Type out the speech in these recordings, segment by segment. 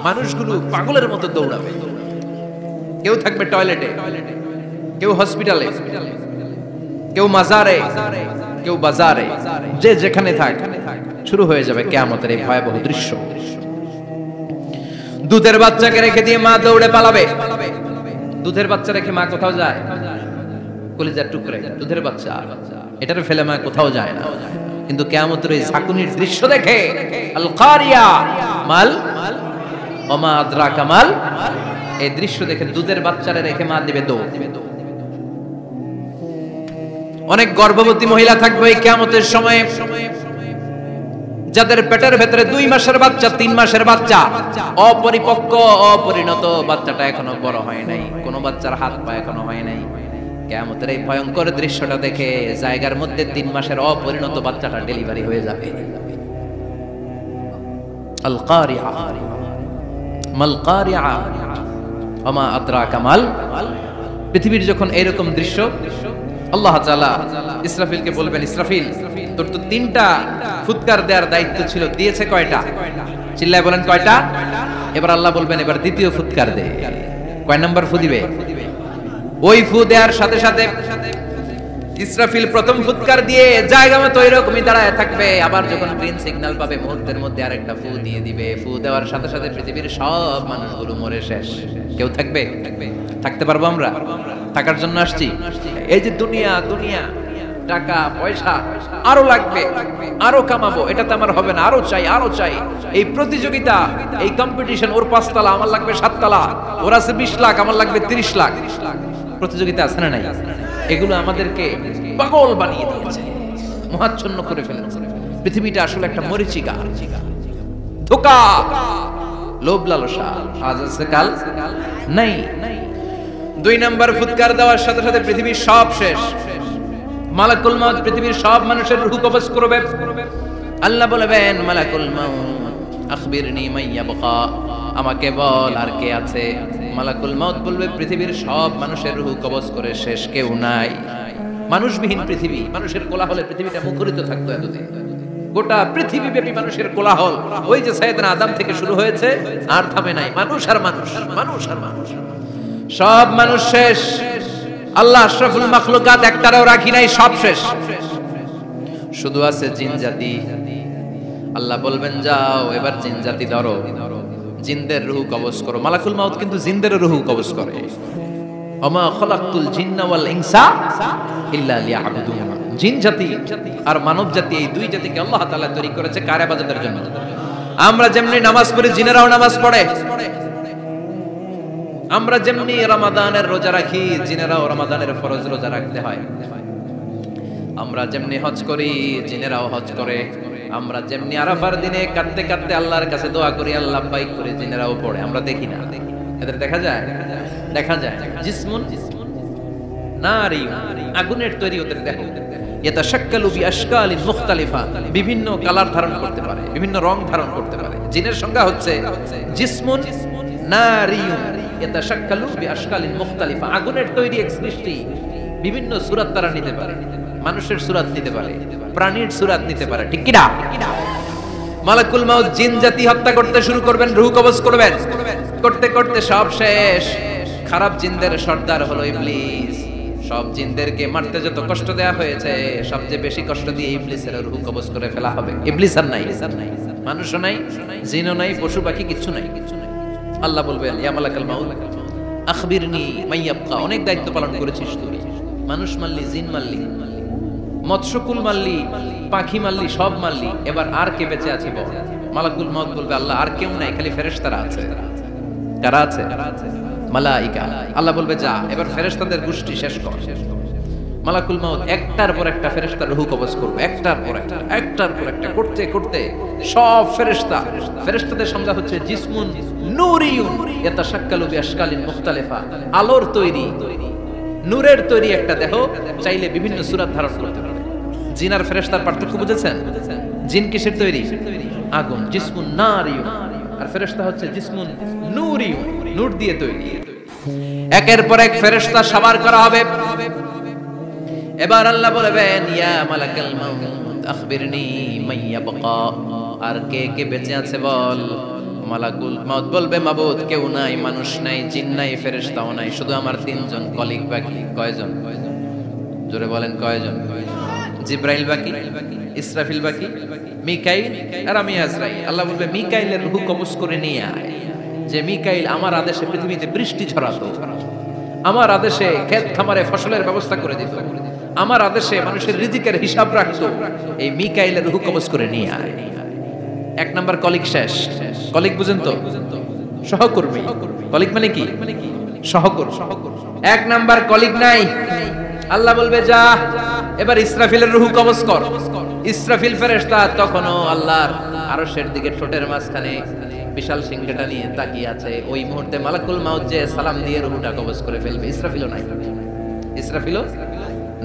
মানুষগুলো পাগলের মতো দৌড়াবে। কেউ থাকবে টয়লেটে, কেউ হসপিটালে, কেউ মাজারে, কেউ বাজারে, যে যেখানে থাক, শুরু হয়ে যাবে কিয়ামতের এই ভয়াবহ দৃশ্য। দুধের বাচ্চাকে রেখে দিয়ে মা দৌড়ে পালাবে। দুধের বাচ্চা রেখে মা কোথাও যায়? কলিজার টুকরে দুধের বাচ্চা, এটারে ফেলে মা কোথাও যায় না। কিন্তু কিয়ামতের এই ঝাঁকুনির দৃশ্য দেখে আল কারিয়া মাল ওমা আদরাকা মাল, এই দৃশ্য দেখে দুধের বাচ্চারে রেখে মা দিবে দৌড়। অনেক গর্ভবতী মহিলা থাকবে এই কিয়ামতের সময়ে, যাদের পেটের ভেতরে 2 মাসের বাচ্চা, 3 মাসের বাচ্চা, অপরিপক্ক অপরিণত, বাচ্চাটা এখনো বড় হয় নাই, কোন বাচ্চার হাত পা এখনো হয় নাই। কিয়ামতের এই ভয়ঙ্কর দৃশ্যটা দেখে জায়গার মধ্যে 3 মাসের অপরিণত বাচ্চাটা ডেলিভারি হয়ে যাবে। আল কারিয়া মাল কারিয়া ওমা আদরাকা মাল। পৃথিবীর যখন এরকম দৃশ্য, আল্লাহ তাআলা ইসরাফিলকে বলবেন, ইসরাফিল তোর তো 3টা ফুৎকার দেওয়ার দায়িত্ব ছিল, দিয়েছে কয়টা? চিল্লায় বলেন কয়টা? এবার আল্লাহ বলবেন, এবার দ্বিতীয় ফুৎকার দে। কয় নাম্বার ফু দিবে? ওই ফু দেওয়ার সাথে সাথে ইসরাফিল প্রথম ফুৎকার দিয়ে জায়গা মতো এরকমই দাঁড়ায় থাকবে। আবার যখন গ্রিন সিগন্যাল পাবে মুহূর্তের মধ্যে আরেকটা ফু দিয়ে দিবে। ফু দেওয়ার সাথে সাথে পৃথিবীর সব মানুষগুলো মরে শেষ। কেউ থাকবে? থাকতে পারবো আমরা? থাকার জন্য আসছি। এই যে দুনিয়া, দুনিয়া টাকা পয়সা আরো লাগবে, আরো কামাবো, এটাতে আমার হবে না, আরো চাই, আরো চাই। এই প্রতিযোগিতা, এই কম্পিটিশন, ওর 5 তলা আমার লাগবে 7 তলা, ওর আছে 20 লাখ আমার লাগবে 30 লাখ। প্রতিযোগিতা আছে না নাই? এগুলো আমাদেরকে পাগল বানিয়ে দিয়েছে, মহাচ্ছন্ন করে ফেলেছে। পৃথিবীটা আসলে একটা মরীচিকা, ধোঁকা, লোভ লালসা, আজ আছে কাল নাই। 2 নাম্বার ফুৎকার দেওয়ার সাথে সাথে পৃথিবীর সব শেষ। মালাকুল মাউত পৃথিবীর সব মানুষের রূহ কবজ করবে। আল্লাহ বলবেন, মালাকুল মাউত আখবিরনি মাইয়াবকা, আমাকে বল আর কে আছে। মালাকুল মাউত বলবে, পৃথিবীর সব মানুষের রূহ কবজ করে শেষ, কেউ নাই। মানুষবিহীন পৃথিবী, মানুষের কোলাহলে পৃথিবীটা মুখরিত থাকতো এতদিন। গোটা পৃথিবী ব্যাপী মানুষের কোলাহল, ওই যে সাইয়েদনা আদম থেকে শুরু হয়েছে, আর থামে নাই। মানুষ আর মানুষ, মানুষ আর মানুষ, সব মানুষ শেষ। আল্লাহ আশরাফুল মাখলুকাত একটারও রাখি নাই, সব শেষ। শুধু আছে জিন জাতি। আল্লাহ বলবেন, যাও এবার জিন জাতি ধরো, জিনদের রূহ কবজ করো। মালাকুল মাউত কিন্তু জিনদের রূহ কবজ করে। ওমা খালাকতুল জিন্না ওয়াল ইনসা ইল্লা লিয়াবুদুন। জিন জাতি আর মানব জাতি, এই 2 জাতিকে আল্লাহ তাআলা তৈরি করেছে কার ইবাদতের জন্য। আমরা যেমনি নামাজ পড়ি, জিনেরাও নামাজ পড়ে। আমরা যেমনি রমাদানের রোজা রাখি, জিনেরাও রমাদানের ফরজ রোজা রাখতে হয়। আমরা যেমনি হজ করি, জিনেরাও হজ করে। আমরা যেমনি আরাফার দিনে কাঁদতে কাঁদতে আল্লাহর কাছে দোয়া করি, আল্লাহ লাব্বাইক করে, জিনেরাও পড়ে। আমরা দেখি না? এদের দেখা যায়? দেখা যায়। জিসমুন নারী, আগুনের তৈরি ওদের দেহ। ইয়াতাশাক্কালু বিআশকালিন মুখতালিফা, বিভিন্ন কালার ধারণ করতে পারে, বিভিন্ন রং ধারণ করতে পারে। জিনের সংজ্ঞা হচ্ছে জিসমুন নারিয়ুন ইয়াতাশাক্কালু বিআশকালিন মুখতালিফা, আগুনের তৈরি এক সৃষ্টি, বিভিন্ন সূরত তারা নিতে পারে। মানুষের সূরত নিতে পারে, প্রাণীর সূরত নিতে পারে, ঠিক কি না? মালাকুল মাউত জিন জাতি হত্যা করতে শুরু করবেন, রূহ কবজ করবেন। করতে করতে সব শেষ। খারাপ জিনদের সর্দার হলো ইবলিস। সব জিনদেরকে মারতে যত কষ্ট দেয়া হয়েছে, সবচেয়ে বেশি কষ্ট দিয়ে ইবলিসের রূহ কবজ করে ফেলা হবে। ইবলিস আর নাই, মানুষও নাই, জিনও নাই, পশু পাখি কিচ্ছু নাই। আল্লাহ বলবেন, ইয়া মালাকুল মাউত আখবিরনি মাইয়াবকা, অনেক দায়িত্ব পালন করেছিস তুই। মানুষ মারলি, জিন মারলি, মৎস্যকুল মারলি, পাখি মারলি, সব মারলি, এবার আর কে বেঁচে আছে বল? মালাকুল মাউত বলবে, আল্লাহ আর কেউ নাই, খালি ফেরেশতারা আছে। কারা আছে? মালাইকা। আল্লাহ বলবে, যা এবার ফেরেশতাদের গোষ্ঠী শেষ কর। মালাকুল মাউত একটার পর একটা ফেরেশতার রূহ কবজ করবে, একটার পর একটা, একটার পর একটা করতে করতে সব ফেরেশতা। ফেরেশতাদের সংজ্ঞা হচ্ছে জিসমুন নূরিয়ুন ইয়াতাশাক্কালু বিআশকালিন মুখতালিফা, আলোর তৈরি, নূরের তৈরি একটা দেহ, চাইলে বিভিন্ন সূরত ধারণ করতে পারে। জিন আর ফেরেশতার পার্থক্য বুঝেছেন? জিন কিসের তৈরি? আগুন, জিসমুন নারিয়ুন। আর ফেরেশতা হচ্ছে জিসমুন নূরিয়ুন, নূর দিয়ে তৈরি। একের পর এক ফেরেশতা সবার করা হবে। এবার আল্লাহ বলবেন, ইয়া মালাকাল মাউত আখবিরনি মাইয়াবকা, আর কে কে বেঁচে আছে বল। মালাকুল মাউত বলবে মাবুদ কেউ নাই, মানুষ নাই, জিন নাই, ফেরেশতাও নাই, শুধু আমার তিনজন কলিগ বাকি। কয়জন? জোরে বলেন কয়জন? জিব্রাইল বাকি, ইসরাফিল বাকি, মিকাইল আর আমি আজরাইল। আল্লাহ বলবে মিকাইলের রূহ কবজ করে নিয়ে আয়। যে মিকাইল আমার আদেশে পৃথিবীতে বৃষ্টি ছড়াতো, আমার আদেশে ক্ষেত খামারে ফসলের ব্যবস্থা করে দিত, আমার আদেশে মানুষের রিজিকের হিসাব রাখতো, এই মিকাইলের রূহ কবজ করে নিয়ে আয়। এক নাম্বার কলিগ শেষ। কলিগ বুঝেন তো? সহকর্মী। কলিগ মানে কি? সহকর্মী। এক নাম্বার কলিগ নাই। আল্লাহ বলবে যা এবার ইসরাফিলের রূহ কবজ কর। ইসরাফিল ফেরেশতা তখনও আল্লাহর আরশের দিকে ঠোঁটের মাঝখানে বিশাল সিংহটা নিয়ে তাকিয়ে আছে। ওই মুহূর্তে মালাকুল মাউত যে সালাম দিয়ে রূহটা কবজ করে ফেলবে। ইসরাফিলও নাই। ইসরাফিলও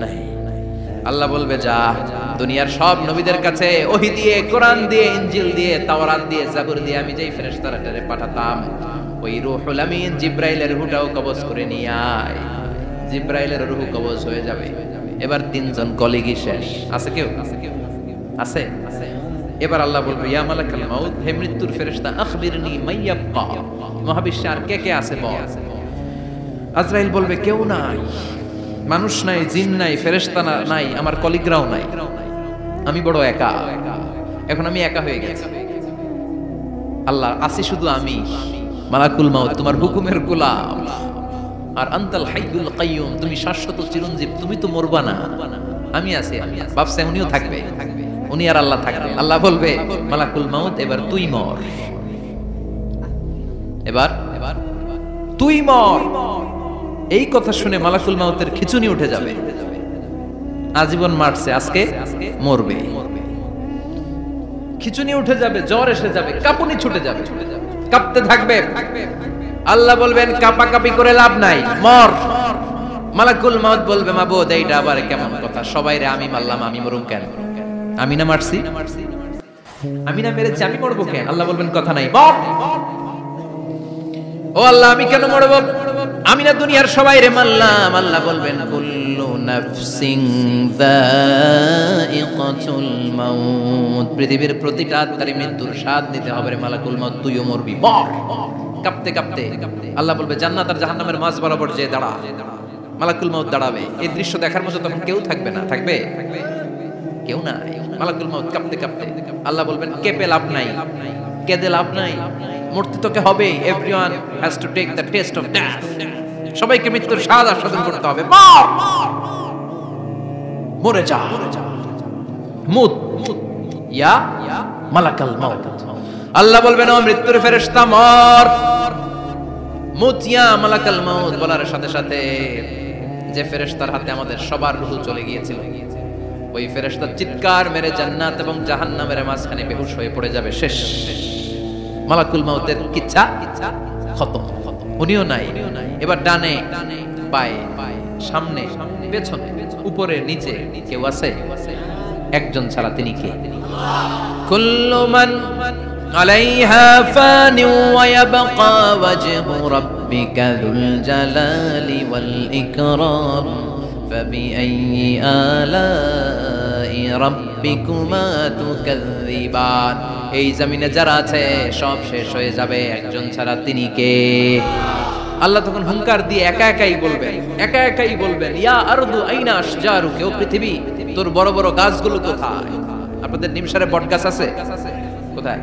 নাই। আল্লাহ বলবে যা দুনিয়ার সব নবীদের কাছে ওহী দিয়ে, কোরআন দিয়ে, ইনজিল দিয়ে, তাওরাত দিয়ে, জাবুর দিয়ে আমি যেই ফেরেশতাটারে পাঠাতাম, ওই রূহুল আমিন জিব্রাইলের রূহটাও কবজ করে নিয়ে আয়। জিব্রাইলের রূহ কবজ হয়ে যাবে। এবার তিনজন কলিগই শেষ। আছে কেউ? আছে? এবার আল্লাহ বলবে ইয়া মালাকাল মাউত, হে মৃত্যুর ফেরেশতা, আখবিরনি মাইয়াবকা, মহাবিশ্বে আর কে কে আছে বল। আজরাইল বলবে কেউ নাই, মানুষ নাই, জিন নাই, ফেরেশতা নাই, আমার কলিগরাও নাই, আমি বড় একা। এখন আমি একা হয়ে গেছি। আল্লাহ আছি শুধু আমি, মালাকুল মাউত তোমার হুকুমের গোলাম। আর আনতাল হাইয়ুল কাইয়ুম, তুমি শাশ্বত চিরঞ্জীব, তুমি তো মরবা না, আমি আছি। ভাবছে উনিও থাকবে, উনি আর আল্লাহ থাকবে। আল্লাহ বলবে মালাকুল মাউত এবার তুই মর, এবার তুই মর। এই কথা শুনে মালাকুল মাউতের খিচুনি উঠে যাবে। আজীবন মারছে, আজকে মরবে। খিচুনি উঠে যাবে, জ্বর এসে যাবে, কাঁপুনি ছুটে যাবে, কাঁপতে থাকবে। আল্লাহ বলবেন কাঁপাকাঁপি করে লাভ নাই, মর। মালাকুল মাউত বলবে মাবুদ এইটা আবার কেমন কথা, সবাই রে আমি মারলাম, আমি মরুম কেন? আমি না মারছি, আমি না মেরেছি, আমি মরবো কেন? আল্লাহ বলবেন কথা নাই, মর। ও আল্লাহ আমি কেন মরবো? আমি না দুনিয়ার সবাই রে মারলাম। আল্লাহ বলবেন কুল্লু নাফসিন যায়িকাতুল মাউত, পৃথিবীর প্রতিটা আত্মারই মৃত্যুর স্বাদ নিতে হবে রে মালাকুল মাউত, তুইও মরবি, মর। কাঁপতে কাঁপতে আল্লাহ বলবে জান্নাত আর জাহান্নামের মাঝ বরাবর যে দাঁড়া। মালাকুল মাউত দাঁড়াবে। এই দৃশ্য দেখার মতো তখন কেউ থাকবে না। থাকবে? কেউ নাই। মালাকুল মাউত কাঁপতে কাঁপতে আল্লাহ বলবেন কেঁপে লাভ নাই, কেঁদে লাভ নাই, মরতে তোকে হবে। Everyone has to take the test of death, সবাইকে মৃত্যুর স্বাদ আস্বাদন করতে হবে। মর, মরে যা, মুত ইয়া মালাকাল মাউত। আল্লাহ বলবেন ও মৃত্যুর ফেরেশতা মর, মুত ইয়া মালাকাল মাউত। বলার সাথে সাথে যে ফেরেশতার হাতে আমাদের সবার রূহ চলে গিয়েছিল, ওই ফেরেশতা চিৎকার মেরে জান্নাত এবং জাহান্নামের মাঝখানে বেহুশ হয়ে পড়ে যাবে। শেষ। মালাকুল মাউতের কিচ্ছা খতম। উনিও নাই। এবার ডানে বায়ে, সামনে পেছনে, উপরে নিচে কেউ আছে? একজন ছাড়া, তিনি কে? কুল্লু মান আলাইহা ফানি ওয়া ইয়াবকা ওয়াজহু রাব্বিকা যুল জালালি ওয়াল ইকরাম ফাবিআইয়ি আলাই রাব্বিকুমা তুকাযযিবান। এই জমিনে যারা আছে সব শেষ হয়ে যাবে, একজন ছাড়া, তিনি কে? আল্লাহ তখন হুঙ্কার দিয়ে একা একাই বলবেন, একা একাই বলবেন ইয়া আরদু আইনা আশজারুকি, ও পৃথিবী তোর বড় বড় গাছগুলো কোথায়? আপনাদের নিমসারে বটগাছ আছে? কোথায়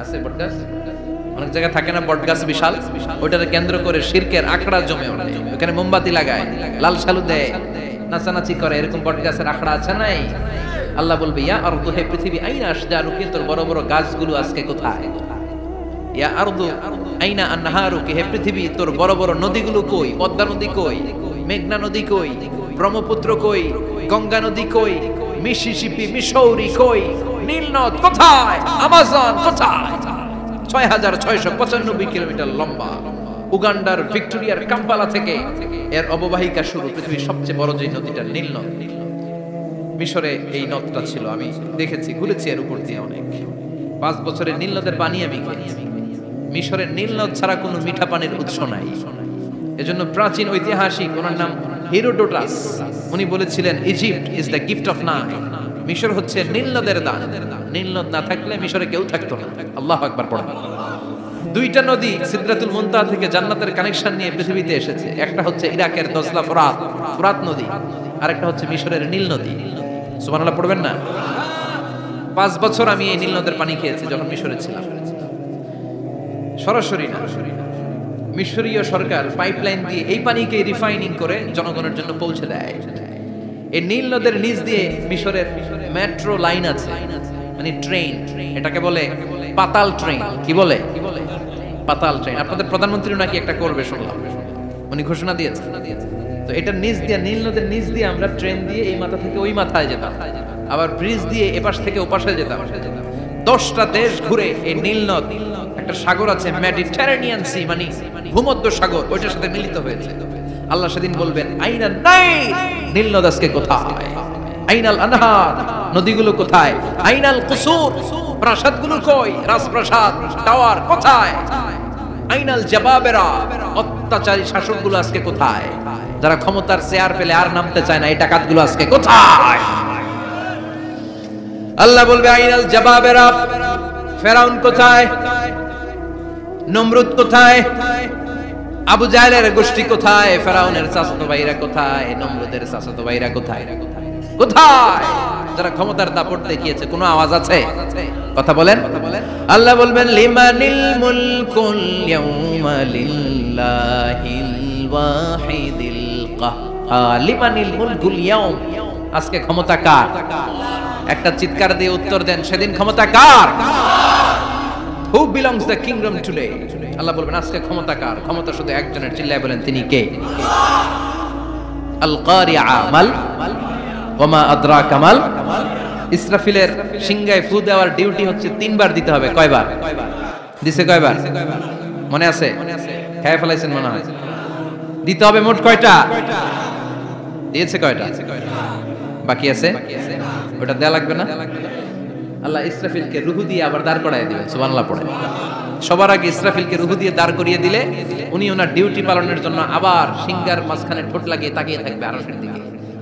আছে বটগাছ? অনেক জায়গায় থাকে না বটগাছ বিশাল, ওইটাকে কেন্দ্র করে শিরকের আখড়া জমে ওঠে। ওখানে মোমবাতি লাগায়, লাল সালু দেয়, নাচানাচি করে, এরকম বটগাছের আখড়া আছে নাই? আল্লাহ বলবে ইয়া আরদু, হে পৃথিবী, আইনা আশজারুকি, তোর বড় বড় গাছগুলো আজকে কোথায়? ইয়া আরদু আইনা আনহারুকি, হে পৃথিবী তোর বড় বড় নদীগুলো কই? পদ্মা নদী কই? মেঘনা নদী কই? ব্রহ্মপুত্র কই? গঙ্গা নদী কই? মিসিসিপি, মিসৌরি কই? নীল নদ কোথায়? আমাজন কোথায়? 6695 কিলোমিটার লম্বা, উগান্ডার ভিক্টোরিয়ার কাম্পালা থেকে এর অববাহিকা শুরু। পৃথিবীর সবচেয়ে বড় যে নদীটা নীল নদ, মিশরে এই নদটা ছিল। আমি দেখেছি, ঘুরেছি এর উপর দিয়ে অনেক। 5 বছরের নীল নদের পানি আমি খেয়েছি। মিশরের নীল নদ ছাড়া কোনো মিঠা পানির উৎস নাই। এজন্য প্রাচীন ঐতিহাসিক, ওনার নাম হেরোডোটাস, উনি বলেছিলেন Egypt is the gift of Nile, মিশর হচ্ছে নীল নদের দান। নীল নদ না থাকলে মিশরে কেউ থাকতো না। আল্লাহু আকবার পড়েন। দুইটা নদী সিদরাতুল মুনতাহা থেকে জান্নাতের কানেকশন নিয়ে পৃথিবীতে এসেছে। একটা হচ্ছে ইরাকের দজলা ফুরাত নদী, আর একটা হচ্ছে মিশরের নীল নদী। সুবহানাল্লাহ পড়বেন না? 5 বছর আমি এই নীল নদের পানি খেয়েছি যখন মিশরে ছিলাম। সরাসরি না, মিশরীয় সরকার পাইপলাইন দিয়ে এই পানিকে রিফাইনিং করে জনগণের জন্য পৌঁছে দেয়। এই নীল নদের নিচ দিয়ে মিশরের মেট্রো লাইন আছে, মানে ট্রেন, এটাকে বলে পাতাল ট্রেন। কি বলে? পাতাল ট্রেন। আপনাদের প্রধানমন্ত্রী নাকি একটা করবে শুনলাম, উনি ঘোষণা দিয়েছে। তো এটা নিচ দিয়ে, নীল নদের নিচ দিয়ে আমরা ট্রেন দিয়ে এই মাথা থেকে ওই মাথায় যেতাম, আবার ব্রিজ দিয়ে এপাশ থেকে ওপাশে যেতাম। 10টা দেশ ঘুরে এই নীল নদ, একটা সাগর আছে মেডিটেরেনিয়ান সি, মানে ভূমধ্য সাগর, ওইটার সাথে মিলিত হয়েছে। আল্লাহ সেদিন বলবেন আইনাল নাইল, নীল নদ আজকে কোথায়? আইনাল আনহার, নদীগুলো কোথায়? আইনাল কুসুর, প্রাসাদগুলো কই? রাজপ্রাসাদ, টাওয়ার কোথায়? আইনাল জাবাবেরা, অত্যাচারী শাসকগুলো আজকে কোথায়? যারা ক্ষমতার চেয়ার পেলে আর নামতে চায় না, এই ডাকাতগুলো আজকে কোথায়? আল্লাহ বলবে আইনাল জাবাবেরা, ফেরাউন কোথায়? নমরুদ কোথায়? আবু জাহেলের গোষ্ঠী কোথায়? ফেরাউনের চাচাতো ভাইরা কোথায়? নমরুদের চাচাতো ভাইরা কোথায়? কোথায়? যারা ক্ষমতার দাপট দেখিয়েছে, কোনো আওয়াজ আছে? কথা বলেন। আল্লাহ বলবেন লিমানিল মুলকুল ইয়াউমা লিল্লাহিল ওয়াহিদিল কাহ্হার। লিমানিল মুলকুল ইয়াউম, আজকে ক্ষমতা কার? একটা চিৎকার দিয়ে উত্তর দেন, সেদিন ক্ষমতা কার? Who belongs the kingdom today? আল্লাহ বলবেন আজকে ক্ষমতা কার? ক্ষমতা শুধু একজনের, চিল্লায় বলেন তিনি কে? আল কারিআ মাল ওয়া মা আদরাকা মাল। ইসরাফিলের সিংহায় ফু দেওয়ার ডিউটি হচ্ছে 3 বার দিতে হবে। কয়বার দিছে? কয়বার মনে আছে? খেয়ে ফেলাইছেন মনে হয়। দিতে হবে মোট কয়টা? দিয়েছে কয়টা? বাকি আছে, ওটা দেয়া লাগবে না? আল্লাহ ইসরাফিলকে রুহু দিয়ে আবার দাঁড় করায় দিবেন। সুবহানাল্লাহ পড়ে। সবার আগে ইসরাফিলকে রুহু দিয়ে দাঁড় করিয়ে দিলে উনি ওনার ডিউটি পালনের জন্য আবার সিংহার মাঝখানে ঠোঁট লাগিয়ে তাকিয়ে থাকবে আরশের দিকে।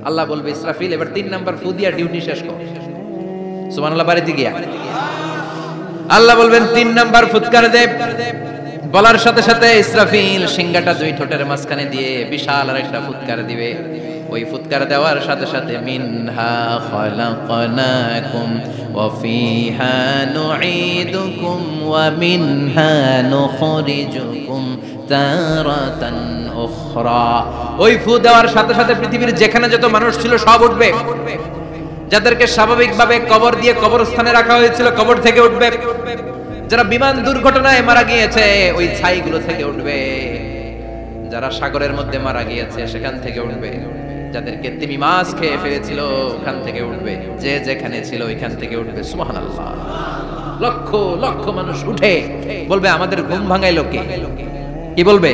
আল্লাহ বলবে ইসরাফিল এবার 3 নাম্বার ফু দিয়া ডিউটি শেষ কর। সুবহানাল্লাহ। বাড়িতে গিয়া আল্লাহ বলবেন 3 নাম্বার ফুৎকার দে। বলার সাথে সাথে ইসরাফিল সিংহাটা 2 ঠোঁটের মাঝখানে দিয়ে বিশাল আরেকটা ফুৎকার দিবে। ওই ফুৎকার দেওয়ার সাথে সাথে মিনহা খালাকনাকুম ওয়া ফিহা নুঈদুকুম ওয়া মিনহা নুখরিজুকুম তারাতান উখরা। ওই ফু দেওয়ার সাথে সাথে পৃথিবীর যেখানে যত মানুষ ছিল সব উঠবে। যাদেরকে স্বাভাবিকভাবে কবর দিয়ে কবরস্থানে রাখা হয়েছিল কবর থেকে উঠবে। যারা বিমান দুর্ঘটনায় মারা গিয়েছে ওই ছাইগুলো থেকে উঠবে। যারা সাগরের মধ্যে মারা গিয়েছে সেখান থেকে উঠবে। যাদেরকে তিমি মাছ খেয়ে ফেলেছিল ওখান থেকে উঠবে। যে যেখানে ছিল ওইখান থেকে উঠবে। সুবহানাল্লাহ। লক্ষ লক্ষ মানুষ উঠে বলবে আমাদের ঘুম ভাঙাইলো কে? কি বলবে?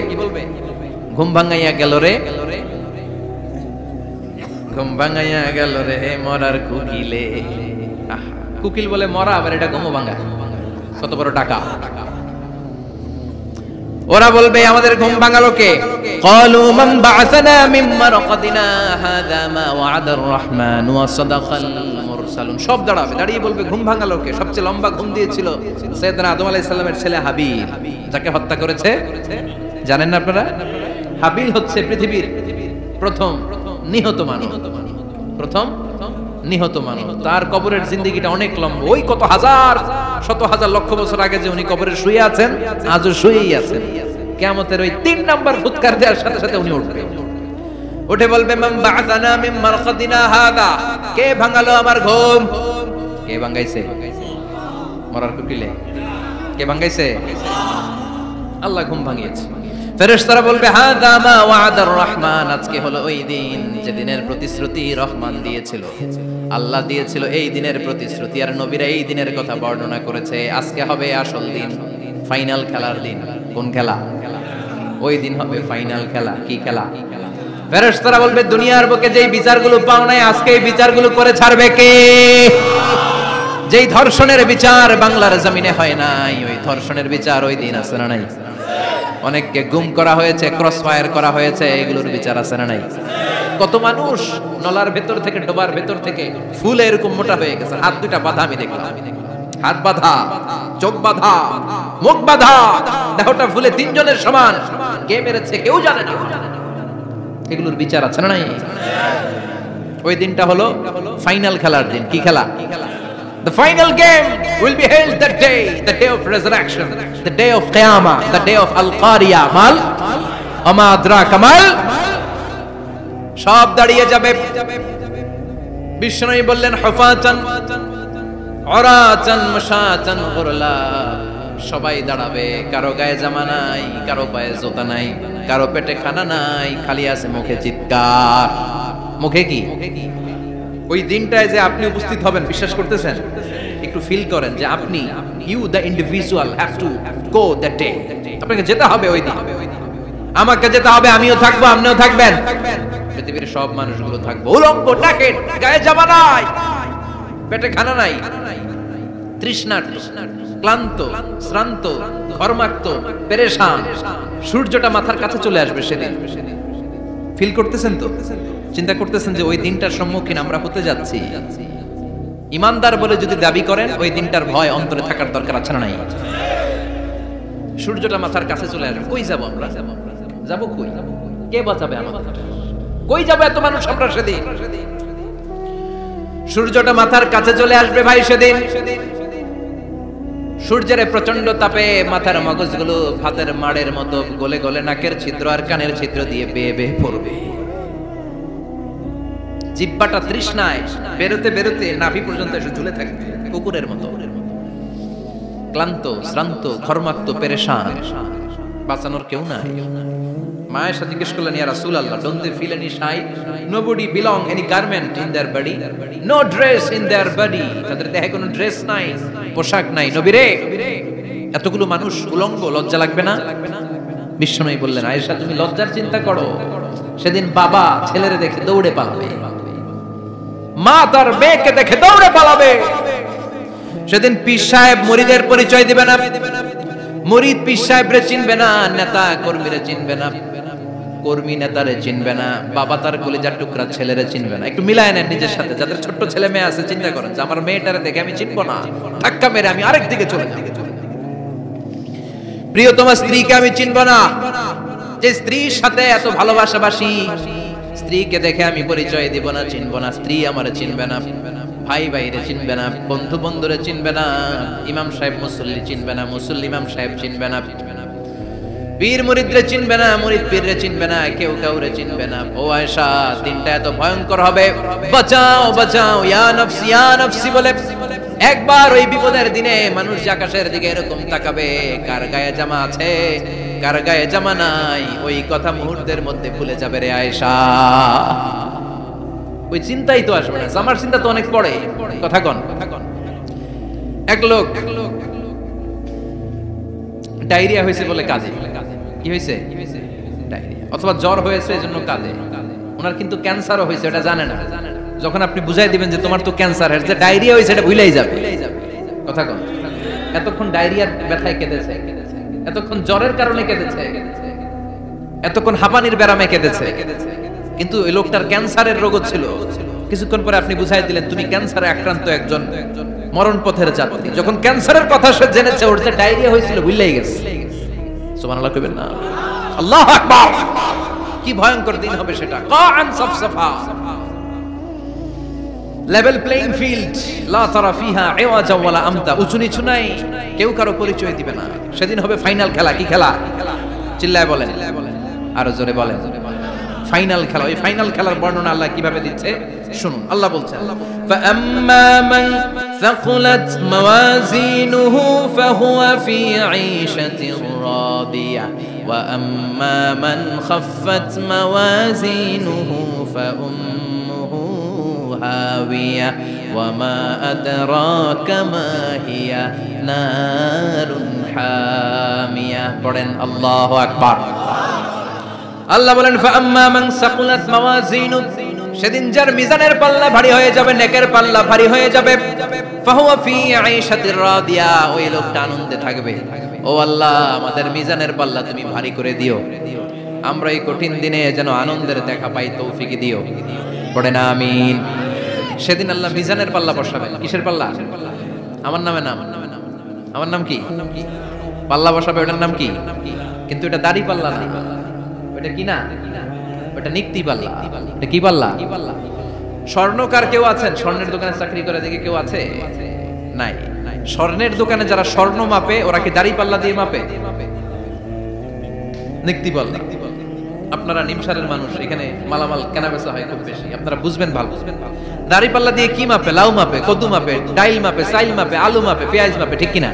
ঘুম ভাঙাইয়া গেল রে, ঘুম ভাঙাইয়া গেল রে মরার কুকিলে। কুকিল বলে মরা, আবার এটা ঘুম ভাঙা, কত বড় টাকা। ওরা বলবে আমাদের ঘুম ভাঙালো কে? ক্বালু মান বা'আসানা মিন মারকাদিনা হাযা মা ওয়া'আদার রাহমান ওয়া সাদাকাল মুরসালুন। সব দাঁড়াবে, দাঁড়িয়ে বলবে ঘুম ভাঙালো কে? সবচেয়ে লম্বা ঘুম দিয়েছিল সাইয়েদনা আদম আলাইহিস সালামের ছেলে হাবিল, যাকে হত্যা করেছে জানেন না আপনারা? হাবিল হচ্ছে পৃথিবীর প্রথম নিহত মানব, প্রথম নিহত মানব। তার কবরের জিন্দেগিটা অনেক লম্বা। ওই কত হাজার শত হাজার লক্ষ বছর আগে যে উনি কবরে শুয়ে আছেন, আজও শুয়েই আছেন। কিয়ামতের ওই 3 নাম্বার ফুৎকার দেওয়ার সাথে সাথে উনি উঠবে। উঠে বলবে মান বা'আসানা মিন মারকাদিনা হাযা। কে ভাঙালো আমার ঘুম? কে ভাঙাইছে? মরার কুকিলে কে ভাঙাইছে? আল্লাহ ঘুম ভাঙিয়েছে। ফেরেশতারা বলবে হাযা মা ওয়া'আদার রহমান। আজকে হলো ওই দিন যেদিনের প্রতিশ্রুতি রহমান দিয়েছিল, আল্লাহ দিয়েছিল এই দিনের প্রতিশ্রুতি, আর নবীরা এই দিনের কথা বর্ণনা করেছে। আজকে হবে আসল দিন, ফাইনাল খেলার দিন। কোন খেলা? ওই দিন হবে ফাইনাল খেলা। কি খেলা? ফেরেশতারা বলবে দুনিয়ার বুকে যেই বিচারগুলো পাও নাই আজকে এই বিচারগুলো করে ছাড়বে কে? যেই ধর্ষণের বিচার বাংলার জমিনে হয় নাই, ওই ধর্ষণের বিচার ওই দিন আছে না নাই? অনেককে গুম করা হয়েছে, ক্রস ফায়ার করা হয়েছে, এগুলোর বিচার আছে না নাই? কত মানুষ নলার ভেতর থেকে, ডোবার ভেতর থেকে ফুলে এরকম মোটা হয়ে গেছে, হাত দুটা বাঁধা আমি দেখলাম। হাত বাঁধা, চোখ বাঁধা, মুখ বাঁধা, দেহটা ফুলে তিনজনের সমান, কে মেরেছে কেউ জানে না। এগুলোর বিচার আছে না নাই? ওই দিনটা হলো ফাইনাল খেলার দিন। কি খেলা? The final game will be held that day, the day of resurrection, the day of Qiyamah, the day of Al-Qari'ah. Mal Ama adraka mal, সব দাঁড়িয়ে যাবে। বিষ্ণু বললেন হুফাতান উরাতান মুশাতান গুরলা, সবাই দাঁড়াবে, কারো গায়ে জামা নাই, কারো পায়ে জুতা নাই, কারো পেটে খানা নাই, খালি আছে মুখে চিৎকার। মুখে কি? ওই দিনটায় যে আপনি উপস্থিত হবেন, বিশ্বাস করতেছেন? একটু ফিল করেন যে আপনি, you the individual have to go that day. আপনাকে যেতে হবে ওই দিন, আমাকে যেতে হবে, আমিও থাকবো, আপনিও থাকবেন, পৃথিবীর সব মানুষগুলো থাকবো উলঙ্গ, নাকেট, গায়ে জামা নাই, পেটে খানা নাই, তৃষ্ণার্ত, ক্লান্ত, শ্রান্ত, ঘর্মাক্ত, পেরেশান। সূর্যটা মাথার কাছে চলে আসবে সেদিন। ফিল করতেছেন তো? চিন্তা করতেছেন যে ওই দিনটার সম্মুখীন আমরা হতে যাচ্ছি। ইমানদার বলে যদি দাবি করেন, ওই দিনটার ভয় অন্তরে থাকার দরকার আছে না নাই? সূর্যটা মাথার কাছে চলে আসবে, কই যাব আমরা? যাব কই? কে বাঁচাবে আমাদের? কই যাবে এত মানুষ আমরা সেদিন? সূর্যটা মাথার কাছে চলে আসবে ভাই সেদিন। সূর্যের প্রচন্ড তাপে মাথার মগজগুলো ভাতের মাড়ের মতো গলে গলে নাকের ছিদ্র আর কানের ছিদ্র দিয়ে বেয়ে বেয়ে পড়বে। জিহ্বাটা তৃষ্ণায় বেরোতে বেরোতে নাভি পর্যন্ত এসে ঝুলে থাকবে কুকুরের মতো। ক্লান্ত, শ্রান্ত, ঘর্মাক্ত, পেরেশান, বাঁচানোর কেউ নাই। মায়ের সাথে জিজ্ঞেস করলেন, ইয়া রাসূলুল্লাহ, don't they feel any shy? Nobody belong any garment in their body, no dress in their body. তাদের দেহে কোনো ড্রেস নাই, পোশাক নাই। নবী রে, এতগুলো মানুষ উলঙ্গ, লজ্জা লাগবে না? বিশ্বনবী বললেন, আয়েশা তুমি লজ্জার চিন্তা করো, সেদিন বাবা ছেলেরে দেখে দৌড়ে পালাবে, মা তার মেয়েকে দেখে দৌড়ে পালাবে। সেদিন পীর সাহেব মুরিদের পরিচয় দিবে না, মুরিদ পীর সাহেবরে চিনবে না, নেতা কর্মীরে চিনবে না, কর্মী নেতারে চিনবে না, বাবা তার কলিজার টুকরা ছেলেরে চিনবে না। একটু মিলায় নেন নিজের সাথে, যাদের ছোট্ট ছেলে মেয়ে আছে, চিন্তা করেন যে আমার মেয়েটারে দেখে আমি চিনবো না, ধাক্কা মেরে আমি আরেক দিকে চলে যাব। প্রিয়তমা স্ত্রীকে আমি চিনবো না, যে স্ত্রীর সাথে এত ভালোবাসাবাসি, স্ত্রীকে দেখে আমি পরিচয় দিব না, চিনবো না। স্ত্রী আমারে চিনবে না, ভাই ভাইরে চিনবে না, বন্ধু বন্ধুরে চিনবে না, ইমাম সাহেব মুসল্লি চিনবে না, মুসল্লি ইমাম সাহেব চিনবে না, পীর মুরিদরে চিনবে না, মুরিদ পীররে চিনবে না, কেউ কাউরে চিনবে না। ও আয়েশা, দিনটা এত ভয়ঙ্কর হবে, বাঁচাও বাঁচাও, ইয়া নফসি বলে একবার ওই বিপদের দিনে মানুষ আকাশের দিকে এরকম তাকাবে, কার গায়ে জামা আছে, কার গায়ে জামা নাই, ওই কথা মুহূর্তের মধ্যে ভুলে যাবে রে আয়েশা। ওই চিন্তাই তো আসবে না, জামার চিন্তা তো অনেক পরে। কথা কন। এক লোক ডায়রিয়া হয়েছে বলে কাজে, কি হয়েছে? ডায়রিয়া, অথবা জ্বর হয়েছে এজন্য কাজে। ওনার কিন্তু ক্যান্সারও হয়েছে, এটা জানে না। যখন আপনি বুঝাই দিবেন যে তোমার তো ক্যান্সার, যে ডায়রিয়া হয়েছে এটা ভুলেই যাবে। কথা কন। এতক্ষণ ডায়রিয়ার ব্যথায় কেঁদেছে, এতক্ষণ জ্বরের কারণে কেঁদেছে, এতক্ষণ হাঁপানির ব্যারামে কেঁদেছে, কিন্তু এই লোকটার ক্যান্সারের রোগ ছিল। কিছুক্ষণ পরে আপনি বুঝাই দিলেন তুমি ক্যান্সারে আক্রান্ত একজন মরণ পথের যাত্রী। যখন ক্যান্সারের কথা সে জেনেছে, ওর যে ডায়রিয়া হয়েছিল ভুলেই গেছে। সুবহানাল্লাহ কইবেন না? আল্লাহু আকবার। কি ভয়ঙ্কর দিন হবে সেটা। কাআন সাফসাফা, লেভেল প্লেইং ফিল্ড, লা তারা ফিহা ইওয়াজা ওয়ালা আমতা, উঁচু নিচু নাই, কেউ কারো পরিচয় দিবে না। সেদিন হবে ফাইনাল খেলা। কি খেলা? চিল্লায় বলেন, আরো জোরে বলেন। ফাইনাল খেলা। ওই ফাইনাল খেলার বর্ণনা আল্লাহ কিভাবে দিচ্ছে শুনুন। আল্লাহ বলছেন, ফাআম্মা মান সাকুলাত মাওয়াজিনুহু ফাহুয়া ফি ঈশাতির রাদিয়া ওয়া আম্মা মান খাফফাত মাওয়াজিনুহু ফাউম্মুহু হাওিয়া ওয়া মা আদরাকা মা হিয়া নারুন হামিয়া। পড়েন আল্লাহু আকবার। আল্লাহ বলেন, ফাআম্মা মান সাকুলাত মাওয়াজিনু, সেদিন যার মিজানের পাল্লা ভারী হয়ে যাবে, নেকের পাল্লা ভারী হয়ে যাবে, ফাহুয়া ফি ঈশাতির রাদিয়া, ওই লোকটা আনন্দে থাকবে। ও আল্লাহ, আমাদের মিজানের পাল্লা তুমি ভারী করে দিও, আমরা এই কঠিন দিনে যেন আনন্দের দেখা পাই, তৌফিক দিও। পড়েন আমিন। সেদিন আল্লাহ মিজানের পাল্লা বসাবেন। কিসের পাল্লা? আমার নামে নাম, আমার নাম কি? পাল্লা বসাবে, ওটার নাম কি? কিন্তু এটা দাড়ি পাল্লা না, ওটা কি না, ওটা নিক্তি পাল্লা। এটা কি পাল্লা? স্বর্ণকার কেউ আছেন? স্বর্ণের দোকানে চাকরি করে দেখে কেউ আছে? নাই। স্বর্ণের দোকানে যারা স্বর্ণ মাপে ওরা কি দাড়ি পাল্লা দিয়ে মাপে? নিক্তি পাল্লা। আপনারা নিমসারের মানুষ, এখানে মালামাল কেনা বেচা হয় খুব বেশি, আপনারা বুঝবেন ভালো। দাড়ি পাল্লা দিয়ে কি মাপে? লাউ মাপে, কদু মাপে, ডাইল মাপে, চাইল মাপে, আলু মাপে, পেঁয়াজ মাপে, ঠিক কিনা?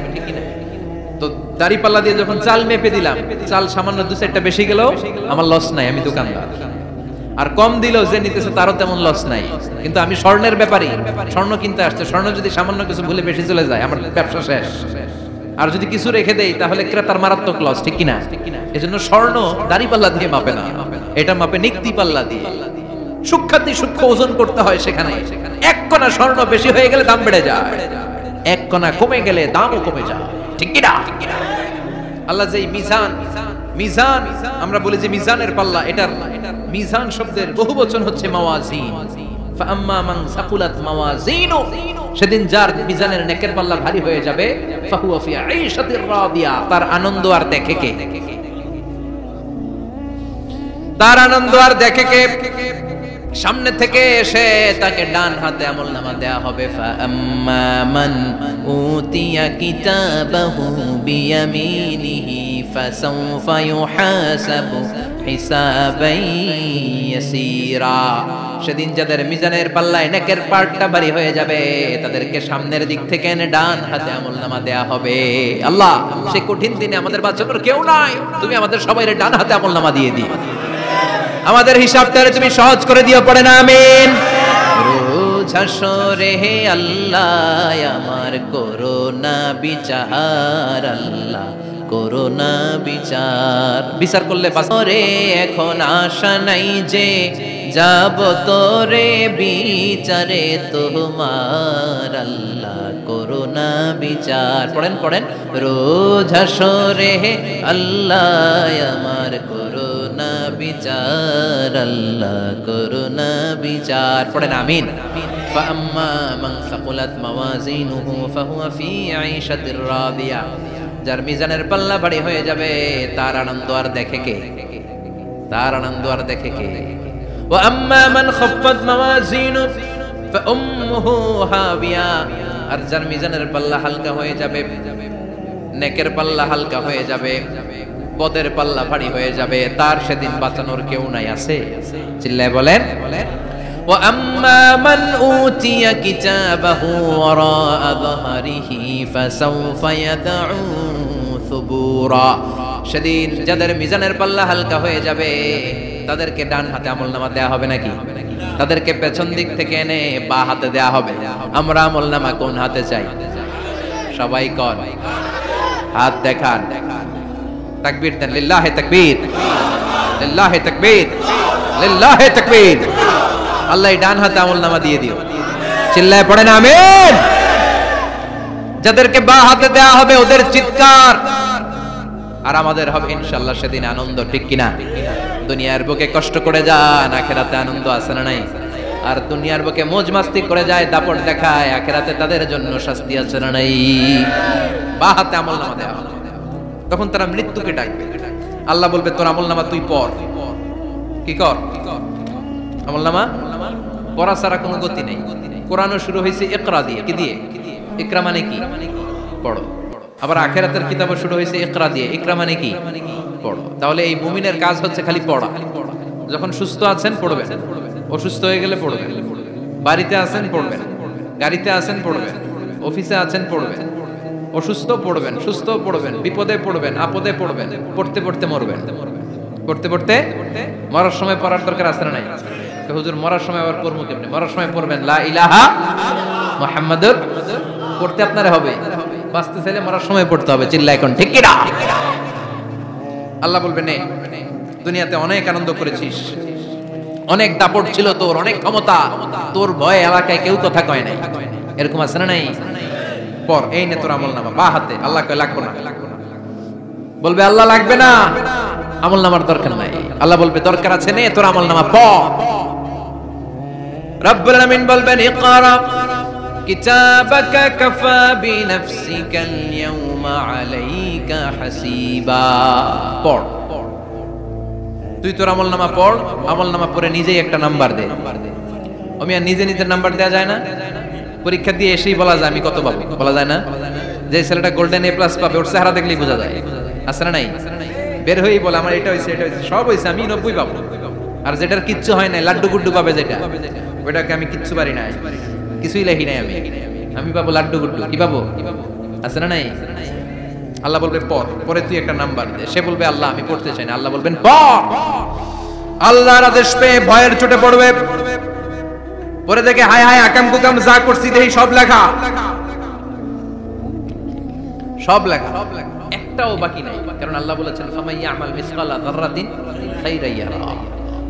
তো দাড়ি পাল্লা দিয়ে যখন চাল মেপে দিলাম, চাল সামান্য 2-4টা বেশি গেল, আমার লস নাই, আমি দোকানদার। আর কম দিলেও যে নিতেছে তারও তেমন লস নাই। কিন্তু আমি স্বর্ণের ব্যাপারী, স্বর্ণ কিনতে আসছে, স্বর্ণ যদি সামান্য কিছু ভুলে বেশি চলে যায় আমার ব্যবসা শেষ। আর যদি কিছু রেখে দেই তাহলে ক্রেতার মারাত্মক লস, ঠিক কিনা? এজন্য স্বর্ণ দাড়ি পাল্লা দিয়ে মাপে না, এটা মাপে নিক্তি পাল্লা দিয়ে। সূক্ষ্মাতি সূক্ষ্ম ওজন করতে হয় সেখানে। এক কণা স্বর্ণ বেশি হয়ে গেলে দাম বেড়ে যায়, এক কণা কমে গেলে দামও কমে যায়, ঠিক কিনা? আল্লাহ যে মিজান, মিজান আমরা বলি যে মিজানের পাল্লা, এটার মিজান শব্দের বহুবচন হচ্ছে মাওয়াজিন। ফাআম্মা মান সাকুলাত মাওয়াজিনু, সেদিন যার মিজানের নেকের পাল্লা ভারী হয়ে যাবে, ফাহুয়া ফি আইশাতির রাদিয়া, তার আনন্দ আর দেখে কে? তার আনন্দ আর দেখে কে? সামনে থেকে এসে তাকে ডান হাতে আমলনামা দেয়া হবে। ফাআম্মা মান উতিয়া কিতাবাহু বিয়ামিনিহি ফাসাউফা ইউহাসাবু হিসাবান ইয়াসীরা, সেদিন যাদের মিজানের পাল্লায় নেকের পার্টটা ভারী হয়ে যাবে তাদেরকে সামনের দিক থেকে এনে ডান হাতে আমলনামা দেয়া হবে। আল্লাহ, সেই কঠিন দিনে আমাদের বাঁচানোর কেউ নাই, তুমি আমাদের সবাইকে ডান হাতে আমলনামা দিয়ে দিও, আমাদের হিসাবটারে তুমি সহজ করে দিও, পড়ে না আমিন। রোজ হাসরে হে আল্লাহ আমার করোনা বিচার, আল্লাহ করোনা বিচার, বিচার করলে বাসরে এখন আশা নাই যে যাব তোরে বিচারে তোমার, আল্লাহ করোনা বিচার। পড়েন পড়েন, রোজ হাসরে হে আল্লাহ আমার করোনা বিচার, আল্লাহ করোনা বিচার, পড়েন আমিন। ফাআম্মা মান সাকুলাত মাওয়াজিনুহু ফাহুয়া ফি আইশাতির রাদিয়া, যার মিজানের পাল্লা ভারী হয়ে যাবে তার আনন্দ আর দেখে কে? তার আনন্দ আর দেখে কে? ওয়া আম্মা মান খাফফাত মাওয়াজিনু ফাউম্মুহু হাবিয়া, আর যার মিজানের পাল্লা হালকা হয়ে যাবে, নেকের পাল্লা হালকা হয়ে যাবে, পদের পাল্লা ভারী হয়ে যাবে, তার সেদিন বাঁচানোর কেউ নাই। আছে? চিল্লায় বলেন। ওয়া আম্মা মান উতিয়া কিতাবাহু ওয়ারাআ যাহরিহি ফাসাউফা ইয়াদউ সুবুরা, সেদিন যাদের মিজানের পাল্লা হালকা হয়ে যাবে তাদেরকে ডান হাতে আমলনামা দেয়া হবে নাকি? তাদেরকে পেছন দিক থেকে এনে বা হাতে দেয়া হবে। আমরা আমলনামা কোন হাতে চাই? সবাই কোন হাত দেখান, তাকবীর দেন, লিল্লাহি তাকবীর, লিল্লাহি তাকবীর, লিল্লাহি তাকবীর। আল্লাহ ডান হাতে আমলনামা দিয়ে দিও, চিল্লায় পড়েন আমিন। যাদেরকে বা হাতে দেয়া হবে ওদের চিৎকার আর আমাদের হবে ইনশাআল্লাহ সেদিন আনন্দ, ঠিক কিনা? দুনিয়ার বুকে কষ্ট করে যান, আখিরাতে আনন্দ আছে না নাই? আর দুনিয়ার বুকে মौज মাস্তি করে যায়, দাপট দেখায়, আখিরাতে তাদের জন্য শাস্তি আছে না নাই? বা হাতে আমলনামা দেয়া হবে, তখন তারা মৃত্যুকে ডাকবে। আল্লাহ বলবে তোর আমলনামা তুই পড়। কি কর? আমলনামা পড়া ছাড়া কোনো গতি নেই। কোরআনও শুরু হয়েছে ইকরা দিয়ে। কি দিয়ে? ইকরা মানে কি? পড়ো। আবার আখিরাতের কিতাবও শুরু হয়েছে ইকরা দিয়ে। ইকরা মানে কি? পড়ো। তাহলে এই মুমিনের কাজ হচ্ছে খালি পড়া। যখন সুস্থ আছেন পড়বেন, অসুস্থ হয়ে গেলে পড়বেন, বাড়িতে আছেন পড়বেন, গাড়িতে আছেন পড়বেন, অফিসে আছেন পড়বেন, অসুস্থ পড়বেন, সুস্থ পড়বেন, বিপদে পড়বেন, আপদে পড়বেন, পড়তে পড়তে মরবেন, পড়তে পড়তে মরার সময় পড়ার দরকার আছে না নাই? হুজুর মরার সময় আবার পড়বো কেমনে? মরার সময় পড়বেন লা ইলাহা মুহাম্মাদুর, পড়তে আপনারে হবে, বাঁচতে চাইলে মরার সময় পড়তে হবে। চিল্লা এখন ঠিক কিনা? আল্লাহ বলবেন নে দুনিয়াতে অনেক আনন্দ করেছিস, অনেক দাপট ছিল তোর, অনেক ক্ষমতা, তোর ভয়ে এলাকায় কেউ কথা কয় নাই, এরকম আছে না নাই? পর এই নে তোর আমলনামা বা হাতে। আল্লাহ কয় লাগবে না। বলবে আল্লাহ লাগবে না, আমলনামার দরকার নাই। আল্লাহ বলবে দরকার আছে, নে তোর আমলনামা পড়। রব্বুল আলামিন বলবেন ইকরা কিতাবাকা কাফা বিনাফসিকাল ইয়াউমা আলাইকা হাসিবা। পড়, তুই তোর আমলনামা পড়, আমলনামা পড়ে নিজেই একটা নাম্বার দে। আমি আর নিজে নিজের নাম্বার দেওয়া যায় না? পরীক্ষা দিয়ে এসেই বলা যায় আমি কত পাবো, বলা যায় না? যে ছেলেটা গোল্ডেন এ প্লাস পাবে ওর চেহারা দেখলেই বোঝা যায়, আছে না নাই? বের হয়েই বলে আমার এটা হয়েছে, এটা হয়েছে, সব হয়েছে, আমি 90 পাবো। আর যেটার কিচ্ছু হয় নাই, লাড্ডু গুড্ডু পাবে যেটা, ওইটাকে আমি কিচ্ছু পারি নাই, কিছুই লেখি নাই আমি পাবো লাড্ডু গুড্ডু। কি পাবো? আছে না নাই? আল্লাহ বলবে পড়, পরে তুই একটা নাম্বার দে। সে বলবে আল্লাহ আমি পড়তে চাই না। আল্লাহ বলবেন পড়। আল্লাহর আদেশ পেয়ে ভয়ের চোটে পড়বে, পরে দেখে হায় হায় আকাম কুকাম যা করছি দেখি সব লেখা, সব লেখা, একটাও বাকি নাই। কারণ আল্লাহ বলেছেন ফামাইয়া আমাল মিসকালা যাররাতিন খাইরান ইয়ারা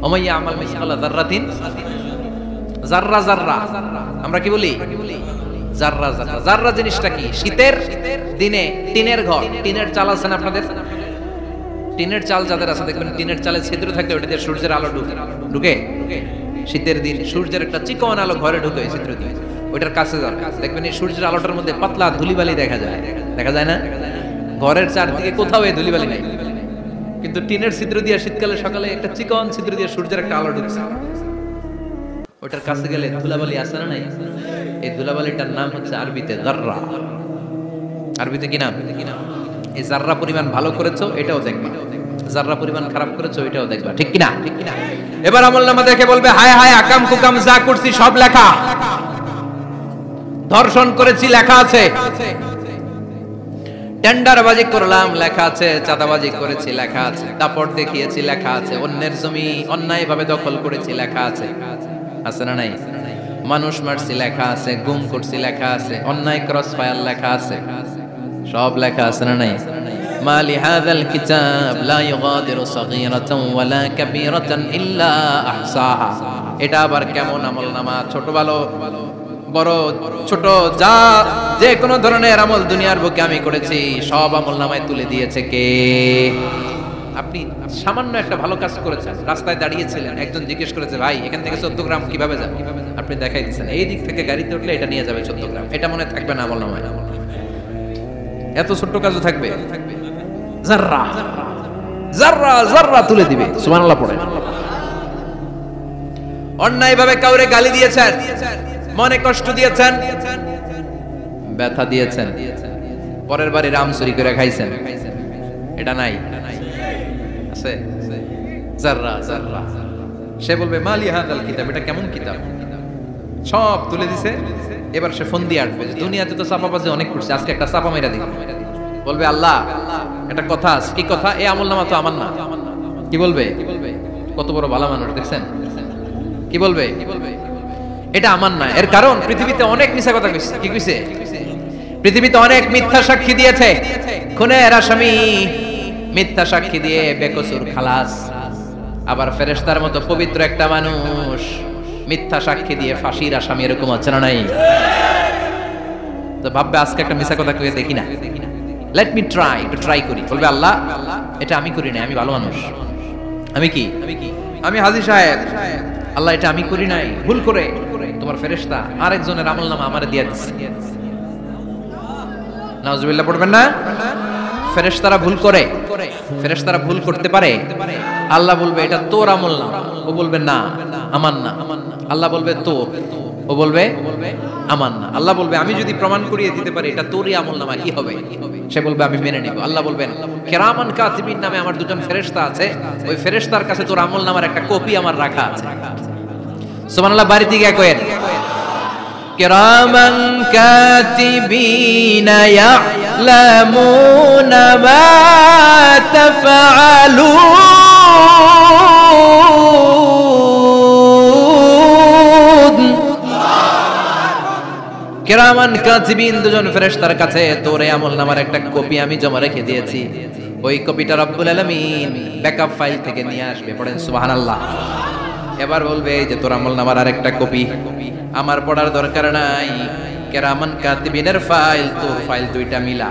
ওয়া মাইয়া আমাল মিসকালা যাররাতিন, যাররা যাররা আমরা কি বলি? যাররা যাররা। যাররা জিনিসটা কি? শীতের দিনে টিনের ঘর, টিনের চাল আছে না আপনাদের? টিনের চাল যাদের আছে দেখবেন টিনের চালে ছিদ্র থাকে, ওটাতে সূর্যের আলো ঢুকে। শীতের দিন সূর্যের একটা চিকন আলো ঘরে ঢুকে ছিদ্র দিয়ে, ওইটার কাছে যাবে দেখবেন এই সূর্যের আলোটার মধ্যে পাতলা ধুলিবালি দেখা যায়, দেখা যায় না? ঘরের চারদিকে কোথাও এই ধুলিবালি নাই, কিন্তু টিনের ছিদ্র দিয়ে শীতকালে সকালে একটা চিকন ছিদ্র দিয়ে সূর্যের একটা আলো ঢুকছে, ওটার কাছে গেলে ধুলাবালি আসে না নাই? এই ধুলাবালিটার নাম হচ্ছে আরবিতে যাররা। আরবিতে কি নাম? এই যাররা পরিমাণ ভালো করেছো এটাও দেখবা, যাররা পরিমাণ খারাপ করেছো এটাও দেখবা, ঠিক কি না? এবার আমলনামা দেখে বলবে হায় হায় আকাম কুকাম যা করছি সব লেখা, ধর্ষণ করেছি লেখা আছে, টেন্ডারবাজি করলাম লেখা আছে, চাঁদাবাজি করেছি লেখা আছে, দাপট দেখিয়েছি লেখা আছে, অন্যের জমি অন্যায়ভাবে দখল করেছি লেখা আছে, আছে না নাই? মানুষ মারছি লেখা আছে, গুম করছি লেখা আছে, অন্যায় ক্রস ফায়ার লেখা আছে, সব লেখা আছে না নাই? মালি হাযাল কিতাব লা ইউগাদিরু সাগীরাতান ওয়ালা কাবীরাতান ইল্লা আহসাহা। এটা আবার কেমন আমলনামা? ছোট ভালো বড় ছোট যা যে কোনো ধরনের আমল দুনিয়ার বুকে আমি করেছি সব আমলনামায় তুলে দিয়েছে কে? আপনি সামান্য একটা ভালো কাজ করেছেন, রাস্তায় দাঁড়িয়েছিলেন, একজন জিজ্ঞেস করেছে ভাই এখান থেকে 14 গ্রাম কিভাবে যাবে, আপনি দেখাই দিয়েছেন এই দিক থেকে গাড়িতে উঠলে এটা নিয়ে যাবে 14 গ্রাম, এটা মনে থাকবে না আমলনামায়? এত ছোট্ট কাজও থাকবে? যাররা যাররা যাররা তুলে দিবে। সুবহানাল্লাহ পড়ে। অন্যায়ভাবে কাউরে গালি দিয়েছেন, মনে কষ্ট দিয়েছেন, ব্যথা দিয়েছেন, পরের বাড়ি রাম চুরি করে খাইছেন, এটা নাই? আছে? যাররা যাররা। সে বলবে মালি হাযাল কিতাব, এটা কেমন কিতাব? সব তুলে দিছে। এবার সে ফোন দিয়ে আসবে, দুনিয়াতে তো চাপাবাজি অনেক করছে, আজকে একটা চাপা মেরা দিই। বলবে আল্লাহ একটা কথা আছে। কি কথা? এই আমলনামা তো আমার না। কি বলবে? কত বড় ভালো মানুষ দেখছেন? কি বলবে? এটা আমার না। এর কারণ পৃথিবীতে অনেক মিথ্যা কথা কইছে। কি কইছে? পৃথিবীতে অনেক মিথ্যা সাক্ষী দিয়েছে, খুনের আসামি মিথ্যা সাক্ষী দিয়ে বেকসুর খালাস। আবার ফেরেশতার মতো পবিত্র একটা মানুষ মিথ্যা সাক্ষী দিয়ে ফাঁসির আসামি, এরকম আছে না নাই? তো ভাববে আজকে একটা মিথ্যা কথা কইয়ে দেখি না, লেট মি ট্রাই, একটু ট্রাই করি। বলবে আল্লাহ এটা আমি করি না, আমি ভালো মানুষ, আমি কি আমি হাজী সাহেব, আল্লাহ এটা আমি করি নাই, ভুল করে তোমার ফেরেশতা আরেকজনের আমলনামা আমারে দিয়ে দিচ্ছে। নাউজুবিল্লাহ পড়বেন না? ফেরেশতারা ভুল করে, ফেরেশতারা ভুল করতে পারে। আল্লাহ বলবে এটা তোর আমলনামা, ও বলবে না আমার না। আল্লাহ বলবে তোর, ও বলবে আমার না। আল্লাহ বলবে আমি যদি প্রমাণ করিয়ে দিতে পারি এটা তোরই আমলনামা, কি হবে? সে বলবে আমি মেনে নেব। আল্লাহ বলবেন কিরামান কাতিবিন নামে আমার দুজন ফেরেশতা আছে, ওই ফেরেশতার কাছে তোর আমলনামার একটা কপি আমার রাখা আছে। সুবহানাল্লাহ। বাড়িতে গিয়ে কয়েন কিরামান কাতিবিন ইয়ালামুনা মা তাফআলুন। কিরামান কাতিবিন দুজন ফেরেশতার কাছে তোর আমলনামার একটা কপি আমি জমা রেখে দিয়েছি, ওই কপিটা রব্বুল আলামিন ব্যাকআপ ফাইল থেকে নিয়ে আসবে। পড়েন সুবহানাল্লাহ। এবার বলবে এই যে তোর আমলনামার আরেকটা কপি আমার পড়ার দরকার নাই, কিরামান কাতিবিনের ফাইল তোর ফাইল দুইটা মিলা।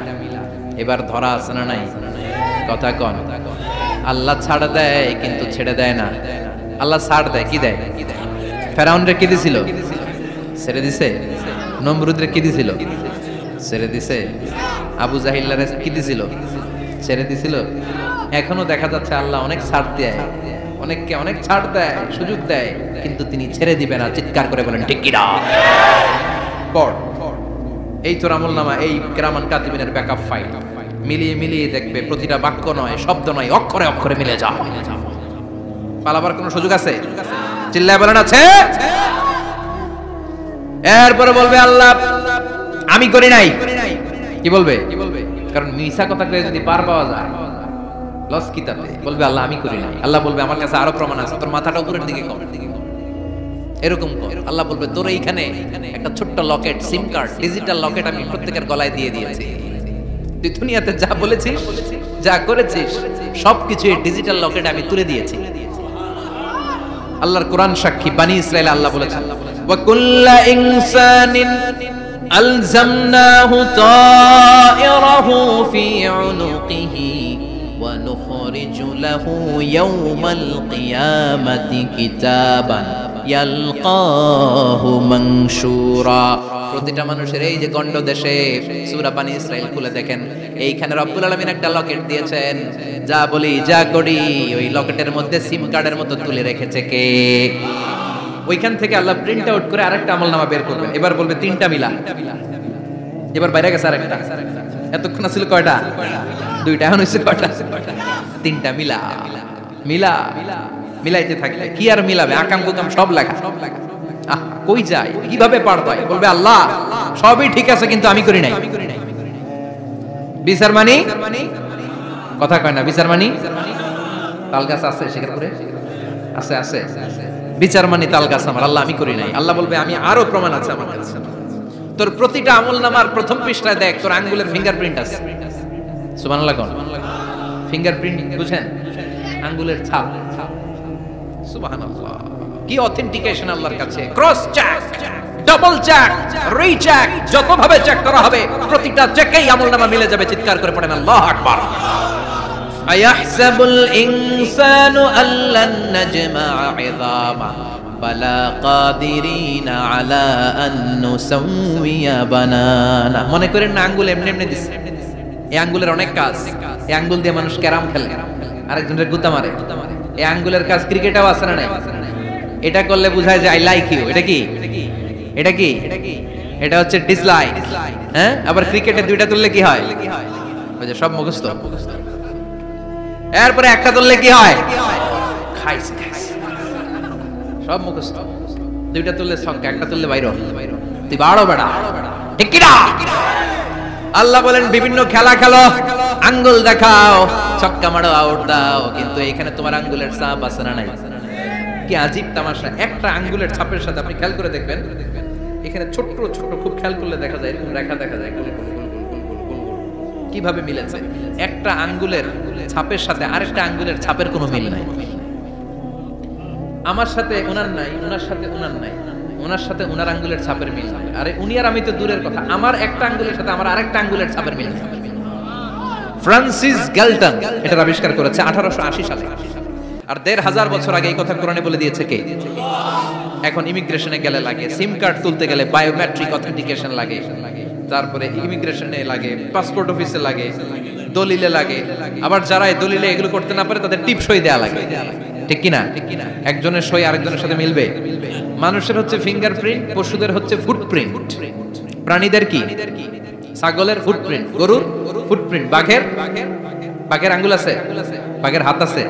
এবার ধরা আছে না নাই? কথা কন। আল্লাহ ছাড় দেয় কিন্তু ছেড়ে দেয় না। আল্লাহ ছাড় দেয়, কি দেয়? ফেরাউনরে কি দিছিল? ছেড়ে দিছে? নমরুদের কি দিছিল? ছেড়ে দিছে। আবু জাহিল্লারে কি দিছিল? ছেড়ে দিছিল। এখনো দেখা যাচ্ছে আল্লাহ অনেক ছাড় দেয়, অনেককে অনেক ছাড় দেয়, সুযোগ দেয়, কিন্তু তিনি ছেড়ে দিবে না। চিৎকার করে বলেন ঠিক কিনা? পড়, এই তোর আমলনামা, এই কিরামান কাতিবিনের ব্যাকআপ ফাইল মিলিয়ে মিলিয়ে দেখবে প্রতিটা বাক্য নয়, শব্দ নয়, অক্ষরে অক্ষরে মিলে যা। পালাবার কোনো সুযোগ আছে? চিল্লায় বলেন আছে। এরপরে বলবে আল্লাহ আমি করি নাই। কি বলবে? কারণ মিছা কথা কয়ে যদি পার পাওয়া যায় লস কি তাতে? বলবে আল্লাহ আমি করি নাই। আল্লাহ বলবে আমার কাছে আরো প্রমাণ আছে, তোর মাথাটা উপরের দিকে কর, এরকম কর। আল্লাহ বলবে তোর এইখানে একটা ছোট্ট লকেট, সিম কার্ড, ডিজিটাল লকেট আমি প্রত্যেকের গলায় দিয়ে দিয়েছি। তুই দুনিয়াতে যা বলেছিস, যা করেছিস, সবকিছু এই ডিজিটাল লকেট আমি তুলে দিয়েছি। আল্লাহর কোরআন সাক্ষী, বানি ইসরাইল আল্লাহ বলেছেন ওয়া কুল্লা ইনসানিন আলজামনাহু তায়রাহু ফি উনুকিহি ওয়া নুখরিজু লাহু ইয়াওমাল কিয়ামাতি কিতাবান ইয়ালকাহু মানশুরা। প্রতিটা মানুষের এই যে গণ্ড দেশে সূরা বানি ইসরাইল খুলে দেখেন, এইখানে রব্বুল আলামিন একটা লকেট দিয়েছেন। যা বলি যা করি ওই লকেটের মধ্যে সিম কার্ডের মতো তুলে রেখেছে কে? ওইখান থেকে আল্লাহ প্রিন্ট আউট করে আরেকটা আমলনামা বের করবেন। এবার বলবে তিনটা মিলা, এবার বাইরে গেছে আরেকটা। এতক্ষণ ছিল কয়টা? দুইটা, এখন হইছে কয়টা? তিনটা মিলা। মিলা মিলাইতে থাকলে কি আর মিলাবে? আকাম কুকাম সব লাগা। কই যায়, কিভাবে পার হয়? বলবে আল্লাহ সবই ঠিক আছে কিন্তু আমি করি নাই। বিচার মানি কথা কয় না, বিচার মানি তাল গাছ আছে শেখারপুরে, আছে আছে বিচার মানি তাল গাছ আমার। আল্লাহ আমি করি নাই। আল্লাহ বলবে আমি আরো প্রমাণ আছে আমার কাছে। তোর প্রতিটা আমলনামার প্রথম পৃষ্ঠায় দেখ তোর আঙ্গুলের ফিঙ্গারপ্রিন্ট আছে। সুবহানাল্লাহ কোন ফিঙ্গারপ্রিন্ট বুঝেন? আঙ্গুলের ছাপ। সুবহানাল্লাহ, কি অথেন্টিকেশন আল্লাহর কাছে। Cross check, double check, recheck, যত ভাবে চেক করা হবে প্রতিটা চেকেই আমলনামা মিলে যাবে। চিৎকার করে পড়েন আল্লাহু আকবার। আয়াহসাবুল ইনসানু আল্লান নাজমা'a 'ইযামা বালা কাদিরিনা আলা আন নুসাউইয়া বানানা। মনে করেন না আঙ্গুল এমনি এমনি দিছে। এই আঙ্গুলের অনেক কাজ। এই আঙ্গুল দিয়ে মানুষ ক্যারাম খেলে, আরেকজনের গুতা মারে। এই আঙ্গুলের কাজ ক্রিকেটেও আছে না নাই? এটা করলে বোঝায় যে আই লাইক ইউ। এটা কি? এটা কি? এটা হচ্ছে ডিসলাইক। হ্যাঁ, আবার ক্রিকেটে দুইটা তুললে কি হয়? ওই যে সব মুখস্থ। এরপরে একটা তুললে কি হয়? খাইছে সব মুখস্থ। দুইটা তুললে ছক্কা, একটা তুললে বাইরে। তুই বাড়ো বেড়া, ঠিক কি না? আল্লাহ বলেন বিভিন্ন খেলা খেলো, আঙ্গুল দেখাও, ছক্কা মারো, আউট দাও, কিন্তু এখানে তোমার আঙ্গুলের ছাপ আছে না নাই? কি আজীব তামাশা। একটা আঙ্গুলের ছাপের সাথে আপনি খেয়াল করে দেখবেন, এখানে ছোট্ট ছোট্ট খুব খেয়াল করলে দেখা যায় রেখা দেখা যায়, কিভাবে মিলেছে। একটা আঙ্গুলের ছাপের সাথে আরেকটা আঙ্গুলের ছাপের কোনো মিল নাই। আমার সাথে ওনার নাই, ওনার সাথে ওনার নাই, ওনার সাথে ওনার আঙ্গুলের ছাপের মিল নাই। আরে উনি আর আমি তো দূরের কথা, আমার একটা আঙ্গুলের সাথে আমার আরেকটা আঙ্গুলের ছাপের মিল নাই। ফ্রান্সিস গ্যালটন এটা আবিষ্কার করেছে 1880 সালে। আর 1500 বছর আগে এই কথা কোরআনে বলে দিয়েছে কে? এখন ইমিগ্রেশনে গেলে লাগে, সিম কার্ড তুলতে গেলে বায়োমেট্রিক অথেন্টিকেশন লাগে, তারপরে ইমিগ্রেশনে লাগে, পাসপোর্ট অফিসে লাগে, দলিলে লাগে। আবার যারা এই দলিলে এগুলো করতে না পারে তাদের টিপ সই দেয়া লাগে, ঠিক কি না? একজনের সই আরেকজনের সাথে মিলবে। মানুষের হচ্ছে ফিঙ্গারপ্রিন্ট, পশুদের হচ্ছে ফুটপ্রিন্ট। প্রাণীদের কি? ছাগলের ফুটপ্রিন্ট, গরুর ফুটপ্রিন্ট, বাঘের আঙ্গুল আছে, বাঘের হাত আছে,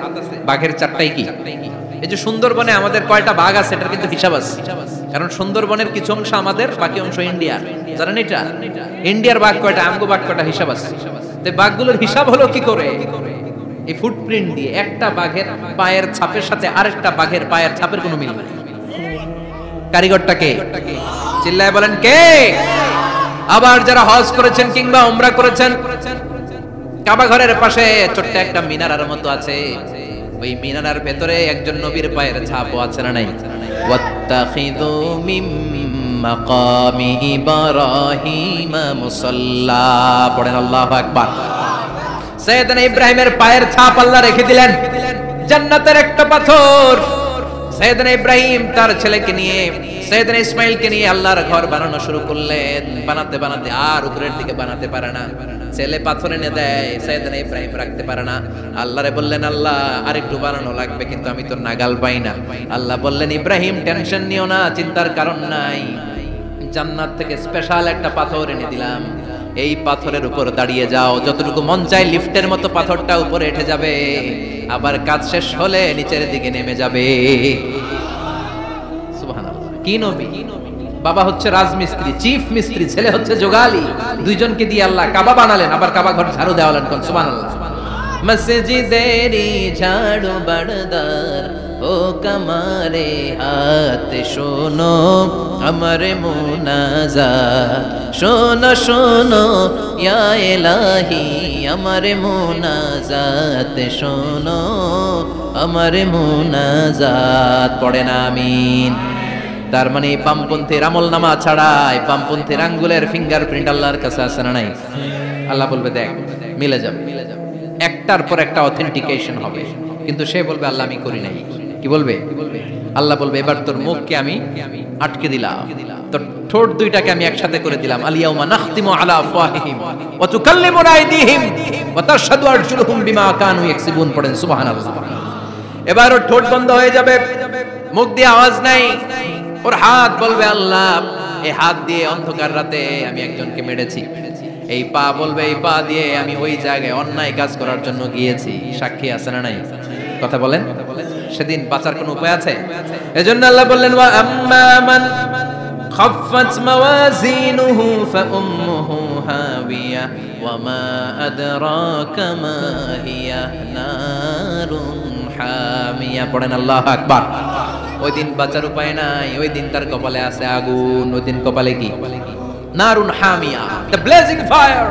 বাঘের চারটাই কি? এই যে সুন্দরবনে আমাদের কয়টা বাঘ আছে এটার কিন্তু হিসাব আছে, কারণ সুন্দরবনের কিছু অংশ আমাদের, বাকি অংশ ইন্ডিয়ার। জানেন এটা? ইন্ডিয়ার বাঘ কয়টা, আমগো বাঘ কয়টা, হিসাব আছে। তো বাঘগুলোর হিসাব হলো কি করে? এই ফুটপ্রিন্ট দিয়ে। একটা বাঘের পায়ের ছাপের সাথে আরেকটা বাঘের পায়ের ছাপের কোনো মিল নেই। কারিগরটা কে? চিল্লায় বলেন কে? আবার যারা হজ করেছেন কিংবা উমরা করেছেন, কাবা ঘরের পাশে ছোট্ট একটা মিনারের মতো আছে, ওই মিনারের ভেতরে একজন নবীর পায়ের ছাপও আছে না নাই? ওয়াত্তাখিযু মিম মাকামি ইব্রাহিম মুসাল্লা। পড়েন আল্লাহু আকবার। সাইয়েদনা ইব্রাহিমের পায়ের ছাপ আল্লাহ রেখে দিলেন। জান্নাতের একটা পাথর সাইয়েদনা ইব্রাহিম তার ছেলেকে নিয়ে, সাইয়েদনা ইসমাইলকে নিয়ে আল্লাহর ঘর বানানো শুরু করলেন। বানাতে বানাতে আর উপরের দিকে বানাতে পারে না, ছেলে পাথর এনে দেয়, সাইয়েদনা ইব্রাহিম রাখতে পারে না। আল্লাহরে বললেন, আল্লাহ আরেকটু বানানো লাগবে, কিন্তু আমি তো নাগাল পাই না। আল্লাহ বললেন, ইব্রাহিম টেনশন নিও না, চিন্তার কারণ নাই, জান্নাত থেকে স্পেশাল একটা পাথর এনে দিলাম, এই পাথরের উপর দাঁড়িয়ে যাও, যতটুকু মন চায় লিফটের মতো পাথরটা উপরে উঠে যাবে, আবার কাজ শেষ হলে নিচের দিকে নেমে যাবে। সুবহানাল্লাহ। কি নবী? বাবা হচ্ছে রাজমিস্ত্রি, চিফ মিস্ত্রি, ছেলে হচ্ছে যোগালী, দুইজনকে দিয়ে আল্লাহ কাবা বানালেন, আবার কাবা ঘর ঝাড়ু দেওয়ালেন। কোন সুবহানাল্লাহ। মসজিদেরি ঝাড়ু বারদার ও কমারে হাত, শোনো আমার মুনাজাত, শোনো শোনো ইয়া ইলাহি আমার মুনাজাত, শোনো আমার মুনাজাত। পড়েন আমিন। তার মানে বামপন্থীর আমল নামা ছাড়াই বামপন্থীর আঙ্গুলের ফিঙ্গারপ্রিন্ট আল্লাহর কাছে আছে না নাই? আল্লাহ বলবে দেখ মিলে যাবে, একটার পর একটা অথেন্টিকেশন হবে, কিন্তু সে বলবে আল্লাহ আমি করি নাই। কি বলবে? আল্লাহ বলবে এবার তোর মুখকে আমি আটকে দিলাম, তোর ঠোঁট দুইটাকে আমি একসাথে করে দিলাম। আলিয়াউমা নাখতিমু আলা আফওয়াহিহিম ওয়া তুকাল্লিমুনা আইদিহিম ওয়া তাশহাদু আরজুলুহুম বিমা কানু ইয়াকসিবুন। পড়েন সুবহানাল্লাহ। এবার ওর ঠোঁট বন্ধ হয়ে যাবে, মুখ দিয়ে আওয়াজ নাই, ওর হাত বলবে আল্লাহ এই হাত দিয়ে অন্ধকার রাতে আমি একজনকে মেরেছি, এই পা বলবে এই পা দিয়ে আমি ওই জায়গায় অন্যায় কাজ করার জন্য গিয়েছি। সাক্ষী আছে না নাই? কথা বলেন। সেদিন বাঁচার কোনো উপায় আছে? এজন্য আল্লাহ বললেন ওয়া আম্মা মান খাফফাত মাওয়াজিনুহু ফাউম্মুহু হাবিয়া ওয়া মা আদরাকা মা হিয়া নারুন হামিয়া। পড়েন আল্লাহু আকবার। ওই দিন বাঁচার উপায় নাই, ওই দিন তার কপালে আছে আগুন। ওই দিন কপালে কি? নারুন হামিয়া, the blazing fire,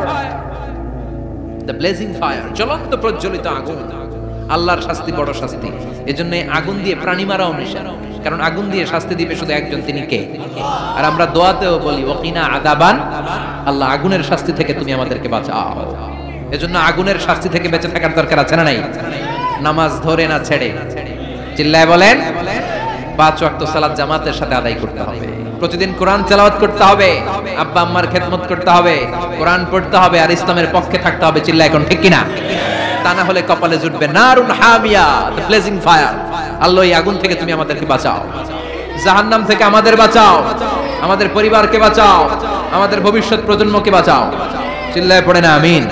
the blazing fire, জ্বলন্ত প্রজ্বলিত আগুন। আল্লাহর শাস্তি বড় শাস্তি। এজন্য আগুন দিয়ে প্রাণী মারাও নিষেধ, কারণ আগুন দিয়ে শাস্তি দিবে শুধু একজন, তিনি কে? আর আমরা দোয়াতেও বলি ওয়াকিনা আযাবান, আল্লাহ আগুনের শাস্তি থেকে তুমি আমাদেরকে বাঁচাও। এজন্য আগুনের শাস্তি থেকে বেঁচে থাকার দরকার আছে না নাই? নামাজ ধরে না ছেড়ে, চিল্লায় বলেন, 5 ওয়াক্ত সালাত জামাতের সাথে আদায় করতে হবে, প্রতিদিন কোরআন তেলাওয়াত করতে হবে, আব্বা আম্মার খেদমত করতে হবে, কোরআন পড়তে হবে, আর ইসলামের পক্ষে থাকতে হবে। চিল্লায় এখন ঠিক কিনা? তা না হলে কপালে জুটবে নারুন হামিয়া, দ্য ব্লেজিং ফায়ার। আল্লাহ এই আগুন থেকে তুমি আমাদেরকে বাঁচাও, জাহান্নাম থেকে আমাদের বাঁচাও, আমাদের পরিবারকে বাঁচাও, আমাদের ভবিষ্যৎ প্রজন্মকে বাঁচাও। চিল্লায় পড়ে না আমিন।